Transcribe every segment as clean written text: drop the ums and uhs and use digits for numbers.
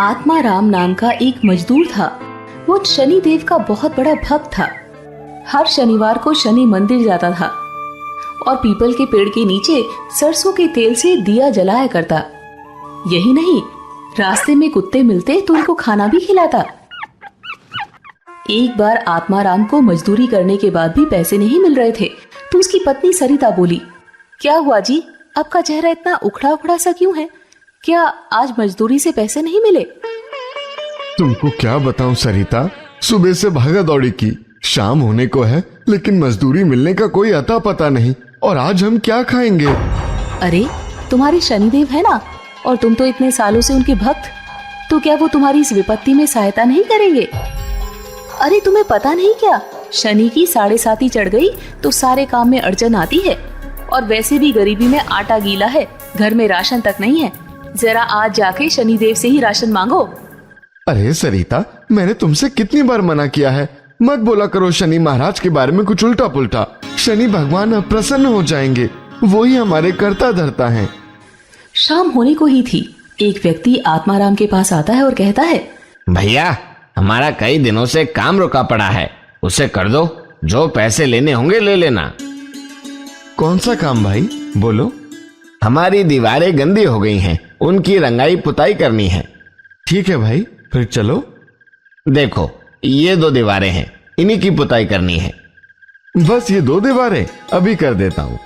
आत्माराम नाम का एक मजदूर था। वो शनि देव का बहुत बड़ा भक्त था। हर शनिवार को शनि मंदिर जाता था और पीपल के पेड़ के नीचे सरसों के तेल से दिया जलाया करता। यही नहीं, रास्ते में कुत्ते मिलते तो उनको खाना भी खिलाता। एक बार आत्माराम को मजदूरी करने के बाद भी पैसे नहीं मिल रहे थे तो उसकी पत्नी सरिता बोली, क्या हुआ जी, आपका चेहरा इतना उखड़ा उखड़ा सा क्यों है? क्या आज मजदूरी से पैसे नहीं मिले? तुमको क्या बताऊं सरिता, सुबह से भागा दौड़ी की, शाम होने को है लेकिन मजदूरी मिलने का कोई अता पता नहीं। और आज हम क्या खाएंगे? अरे तुम्हारे शनिदेव है ना, और तुम तो इतने सालों से उनके भक्त, तो क्या वो तुम्हारी इस विपत्ति में सहायता नहीं करेंगे? अरे तुम्हें पता नहीं क्या, शनि की 7.5 चढ़ गई तो सारे काम में अड़चन आती है। और वैसे भी गरीबी में आटा गीला है, घर में राशन तक नहीं है। जरा आज जाके शनिदेव से ही राशन मांगो। अरे सरिता, मैंने तुमसे कितनी बार मना किया है, मत बोला करो शनि महाराज के बारे में कुछ उल्टा पुल्टा। शनि भगवान अप्रसन्न हो जाएंगे, वो ही हमारे कर्ता धर्ता हैं। शाम होने को ही थी। एक व्यक्ति आत्माराम के पास आता है और कहता है, भैया, हमारा कई दिनों से काम रुका पड़ा है, उसे कर दो, जो पैसे लेने होंगे ले लेना। कौन सा काम भाई, बोलो। हमारी दीवारें गंदी हो गई हैं, उनकी रंगाई पुताई करनी है। ठीक है भाई, फिर चलो। देखो, ये 2 दीवारें हैं, इन्हीं की पुताई करनी है। बस ये 2 दीवारें, अभी कर देता हूँ।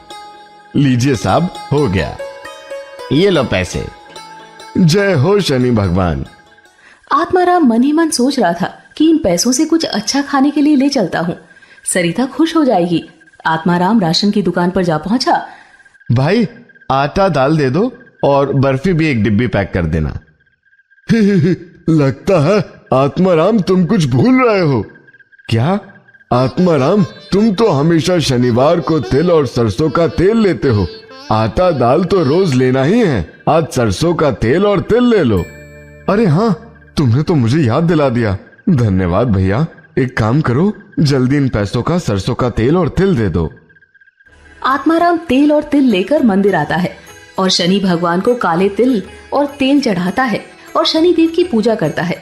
लीजिए साहब, हो गया। ये लो पैसे। जय हो शनि भगवान। आत्माराम मन ही मन सोच रहा था कि इन पैसों से कुछ अच्छा खाने के लिए ले चलता हूँ, सरिता खुश हो जाएगी। आत्माराम राशन की दुकान पर जा पहुंचा। भाई, आटा दाल दे दो और बर्फी भी 1 डिब्बी पैक कर देना। लगता है आत्माराम तुम कुछ भूल रहे हो। क्या आत्माराम, तुम तो हमेशा शनिवार को तिल और सरसों का तेल लेते हो। आटा दाल तो रोज लेना ही है, आज सरसों का तेल और तिल ले लो। अरे हाँ, तुमने तो मुझे याद दिला दिया, धन्यवाद भैया। एक काम करो, जल्दी इन पैसों का सरसों का तेल और तिल दे दो। आत्माराम तेल और तिल लेकर मंदिर आता है और शनि भगवान को काले तिल और तेल चढ़ाता है और शनिदेव की पूजा करता है।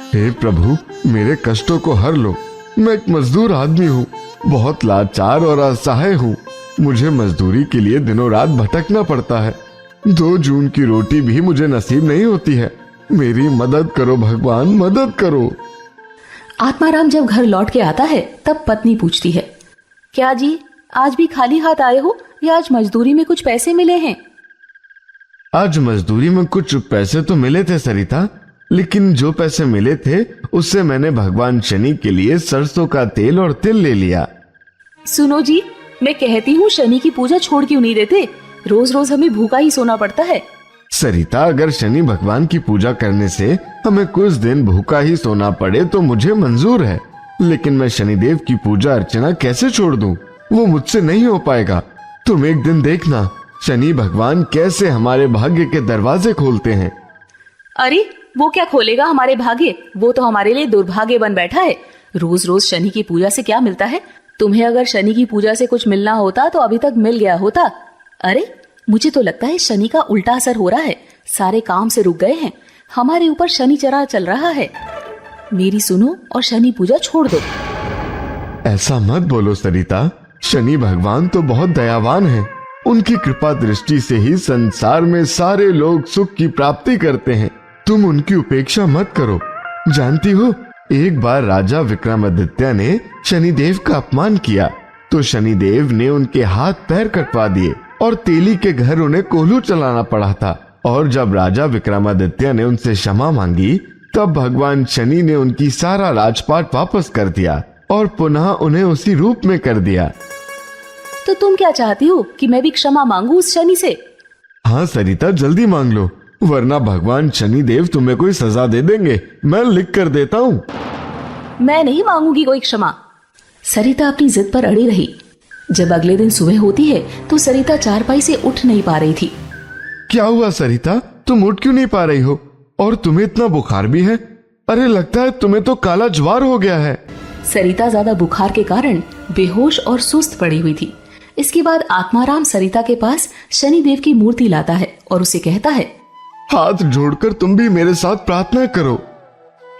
हे प्रभु, मेरे कष्टों को हर लो। मैं एक मजदूर आदमी हूँ, बहुत लाचार और असहाय हूँ। मुझे मजदूरी के लिए दिनों रात भटकना पड़ता है। 2 जून की रोटी भी मुझे नसीब नहीं होती है। मेरी मदद करो भगवान, मदद करो। आत्माराम जब घर लौट के आता है तब पत्नी पूछती है, क्या जी, आज भी खाली हाथ आए हो या आज मजदूरी में कुछ पैसे मिले हैं? आज मजदूरी में कुछ पैसे तो मिले थे सरिता, लेकिन जो पैसे मिले थे उससे मैंने भगवान शनि के लिए सरसों का तेल और तिल ले लिया। सुनो जी, मैं कहती हूँ शनि की पूजा छोड़ क्यों नहीं देते? रोज रोज हमें भूखा ही सोना पड़ता है। सरिता, अगर शनि भगवान की पूजा करने से हमें कुछ दिन भूखा ही सोना पड़े तो मुझे मंजूर है, लेकिन मैं शनिदेव की पूजा अर्चना कैसे छोड़ दूं? वो मुझसे नहीं हो पाएगा। तुम एक दिन देखना, शनि भगवान कैसे हमारे भाग्य के दरवाजे खोलते हैं। अरे वो क्या खोलेगा हमारे भाग्य, वो तो हमारे लिए दुर्भाग्य बन बैठा है। रोज रोज शनि की पूजा से क्या मिलता है? तुम्हें अगर शनि की पूजा से कुछ मिलना होता तो अभी तक मिल गया होता। अरे मुझे तो लगता है शनि का उल्टा असर हो रहा है, सारे काम से रुक गए हैं, हमारे ऊपर शनि चढ़ा चल रहा है। मेरी सुनो और शनि पूजा छोड़ दो। ऐसा मत बोलो सरिता, शनि भगवान तो बहुत दयावान हैं। उनकी कृपा दृष्टि से ही संसार में सारे लोग सुख की प्राप्ति करते हैं। तुम उनकी उपेक्षा मत करो। जानती हो, एक बार राजा विक्रमादित्य ने शनिदेव का अपमान किया तो शनिदेव ने उनके हाथ पैर कटवा दिए और तेली के घर उन्हें कोल्हू चलाना पड़ा था। और जब राजा विक्रमादित्य ने उनसे क्षमा मांगी तब भगवान शनि ने उनकी सारा राजपाट वापस कर दिया और पुनः उन्हें उसी रूप में कर दिया। तो तुम क्या चाहती हो कि मैं भी क्षमा मांगू उस शनि से? हाँ सरिता, जल्दी मांग लो, वरना भगवान शनिदेव तुम्हें कोई सजा दे देंगे। मैं लिख कर देता हूँ। मैं नहीं मांगूंगी कोई क्षमा। सरिता अपनी जिद पर अड़ी रही। जब अगले दिन सुबह होती है तो सरिता चारपाई से उठ नहीं पा रही थी। क्या हुआ सरिता, तुम उठ क्यों नहीं पा रही हो? और तुम्हें इतना बुखार भी है? अरे लगता है तुम्हें तो काला ज्वार हो गया है। सरिता ज्यादा बुखार के कारण बेहोश और सुस्त पड़ी हुई थी। इसके बाद आत्माराम सरिता के पास शनिदेव की मूर्ति लाता है और उसे कहता है, हाथ जोड़कर तुम भी मेरे साथ प्रार्थना करो।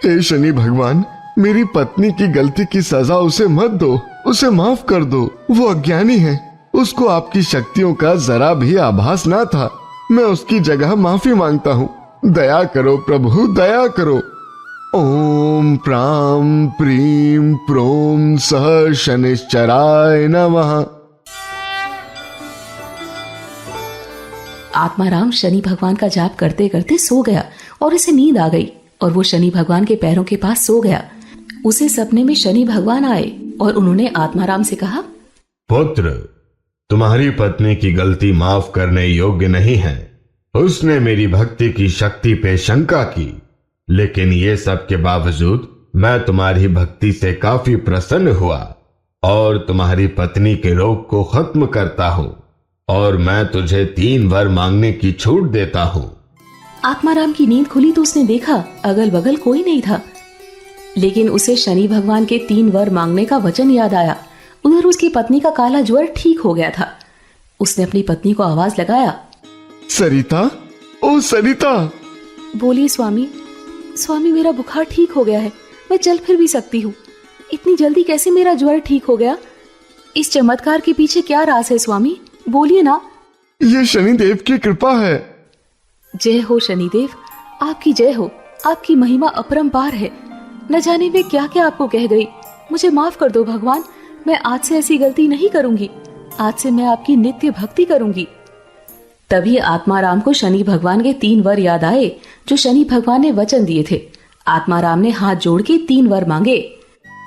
हे शनि भगवान, मेरी पत्नी की गलती की सजा उसे मत दो, उसे माफ कर दो। वो अज्ञानी है, उसको आपकी शक्तियों का जरा भी आभास ना था। मैं उसकी जगह माफी मांगता हूँ। दया करो प्रभु, दया करो। ओम प्राम प्रीम प्रोम सह शनिश्चराय नमः। आत्माराम शनि भगवान का जाप करते करते सो गया और उसे नींद आ गई और वो शनि भगवान के पैरों के पास सो गया। उसे सपने में शनि भगवान आए और उन्होंने आत्माराम से कहा, पुत्र, तुम्हारी पत्नी की गलती माफ करने योग्य नहीं है। उसने मेरी भक्ति की शक्ति पे शंका की, लेकिन ये सब के बावजूद मैं तुम्हारी भक्ति से काफी प्रसन्न हुआ और तुम्हारी पत्नी के रोग को खत्म करता हूँ और मैं तुझे 3 वर मांगने की छूट देता हूँ। आत्माराम की नींद खुली तो उसने देखा अगल बगल कोई नहीं था, लेकिन उसे शनि भगवान के 3 वर मांगने का वचन याद आया। उधर उसकी पत्नी का काला ज्वर ठीक हो गया था। उसने अपनी पत्नी को आवाज लगाया, सरिता, ओ सरिता। बोलिए स्वामी। स्वामी, मेरा बुखार ठीक हो गया है, मैं चल फिर भी सकती हूँ। इतनी जल्दी कैसे मेरा ज्वर ठीक हो गया? इस चमत्कार के पीछे क्या राज है स्वामी? बोलिए ना। ये शनिदेव की कृपा है। जय हो शनिदेव, आपकी जय हो। आपकी महिमा अपरंपार है। न जाने वे क्या क्या आपको कह गई। मुझे माफ कर दो भगवान, मैं आज से ऐसी गलती नहीं करूंगी। आज से मैं आपकी नित्य भक्ति करूंगी। तभी आत्माराम को शनि भगवान के 3 वर याद आए जो शनि भगवान ने वचन दिए थे। आत्माराम ने हाथ जोड़ के 3 वर मांगे।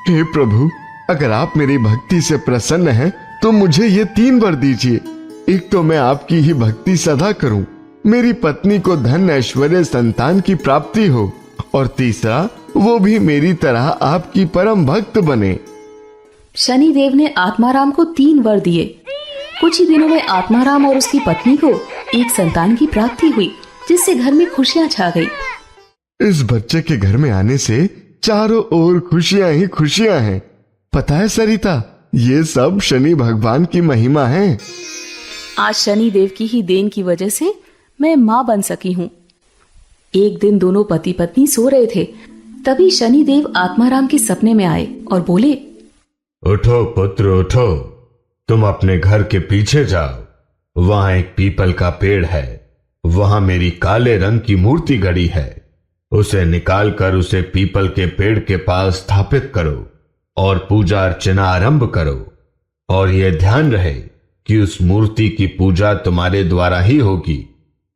हे प्रभु, अगर आप मेरी भक्ति से प्रसन्न हैं, तो मुझे ये 3 वर दीजिए। एक तो मैं आपकी ही भक्ति सदा करूं, मेरी पत्नी को धन ऐश्वर्य संतान की प्राप्ति हो, और तीसरा वो भी मेरी तरह आपकी परम भक्त बने। शनिदेव ने आत्माराम को 3 वर दिए। कुछ ही दिनों में आत्माराम और उसकी पत्नी को एक संतान की प्राप्ति हुई, जिससे घर में खुशियां छा गई। इस बच्चे के घर में आने से चारों ओर खुशियां ही खुशियां हैं। पता है सरिता, ये सब शनि भगवान की महिमा है। आज शनिदेव की ही देन की वजह से मैं माँ बन सकी हूँ। एक दिन दोनों पति पत्नी सो रहे थे, तभी शनिदेव आत्माराम के सपने में आए और बोले, उठो पुत्र उठो, तुम अपने घर के पीछे जाओ। वहां एक पीपल का पेड़ है, वहां मेरी काले रंग की मूर्ति गड़ी है। उसे निकालकर उसे पीपल के पेड़ के पास स्थापित करो और पूजा अर्चना आरंभ करो, और यह ध्यान रहे कि उस मूर्ति की पूजा तुम्हारे द्वारा ही होगी,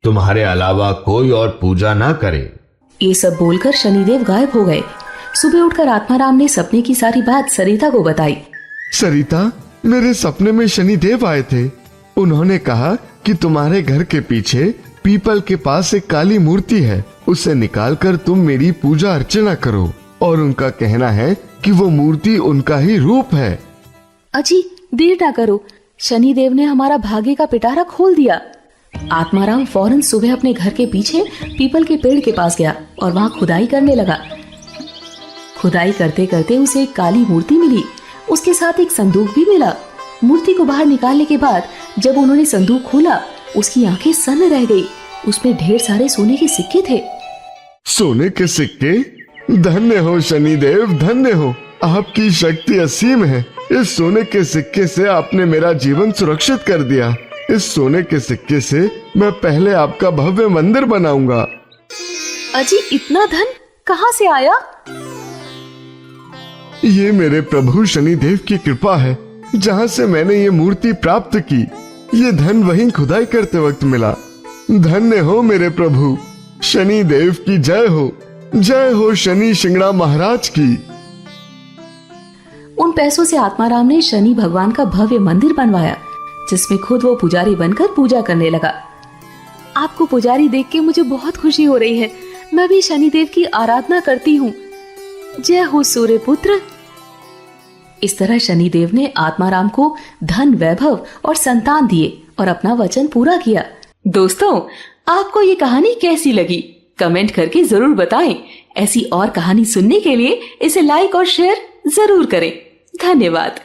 तुम्हारे अलावा कोई और पूजा ना करे। ये सब बोलकर शनिदेव गायब हो गए। सुबह उठकर आत्माराम ने सपने की सारी बात सरिता को बताई। सरिता, मेरे सपने में शनिदेव आए थे। उन्होंने कहा कि तुम्हारे घर के पीछे पीपल के पास एक काली मूर्ति है, उसे निकालकर तुम मेरी पूजा अर्चना करो, और उनका कहना है कि वो मूर्ति उनका ही रूप है। अजी, देर ना करो, शनिदेव ने हमारा भाग्य का पिटारा खोल दिया। आत्माराम फौरन सुबह अपने घर के पीछे पीपल के पेड़ के पास गया और वहां खुदाई करने लगा। खुदाई करते करते उसे एक काली मूर्ति मिली। उसके साथ एक संदूक भी मिला। मूर्ति को बाहर निकालने के बाद जब उन्होंने संदूक खोला, उसकी आंखें सन्न रह गई। उसमें ढेर सारे सोने के सिक्के थे। सोने के सिक्के? धन्य हो शनिदेव, धन्य हो, आपकी शक्ति असीम है। इस सोने के सिक्के से आपने मेरा जीवन सुरक्षित कर दिया। इस सोने के सिक्के से मैं पहले आपका भव्य मंदिर बनाऊंगा। अजी, इतना धन कहाँ से आया? ये मेरे प्रभु शनिदेव की कृपा है। जहाँ से मैंने ये मूर्ति प्राप्त की, ये धन वहीं खुदाई करते वक्त मिला। धन्य हो मेरे प्रभु, शनिदेव की जय हो। जय हो शनि शिंगड़ा महाराज की। उन पैसों से आत्माराम ने शनि भगवान का भव्य मंदिर बनवाया, जिसमें खुद वो पुजारी बनकर पूजा करने लगा। आपको पुजारी देख के मुझे बहुत खुशी हो रही है। मैं भी शनिदेव की आराधना करती हूँ। जय हो सूर्य पुत्र। इस तरह शनिदेव ने आत्माराम को धन, वैभव और संतान दिए और अपना वचन पूरा किया। दोस्तों, आपको ये कहानी कैसी लगी? कमेंट करके जरूर बताएं। ऐसी और कहानी सुनने के लिए इसे लाइक और शेयर जरूर करें। धन्यवाद।